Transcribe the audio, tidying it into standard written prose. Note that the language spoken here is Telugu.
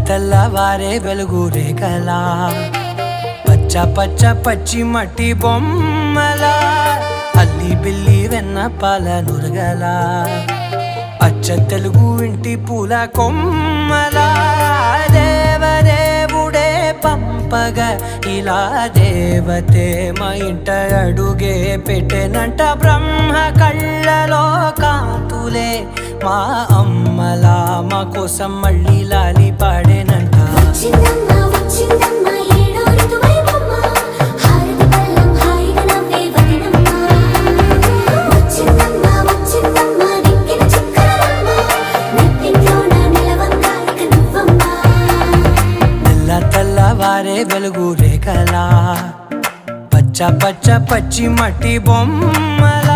తెల్లవారే వెలుగు రేఖలా పచ్చ పచ్చ పచ్చి మట్టి బొమ్మలా అల్లి బిల్లి వెన్న పాల నురగలా అచ్చ తెలుగు ఇంటి పూల కొమ్మలా దేవదేవుడే పంపగా ఇలా దేవతే మా ఇంట అడుగే పెట్టెనంట బ్రహ్మ కళ్ళలో కాంతులే మా అమ్మలా మా కోసం మళ్ళీ లాలి పాడేనంట తెల్లవారే వెలుగు రేఖలా పచ్చ పచ్చ పచ్చి మట్టి బొమ్మలా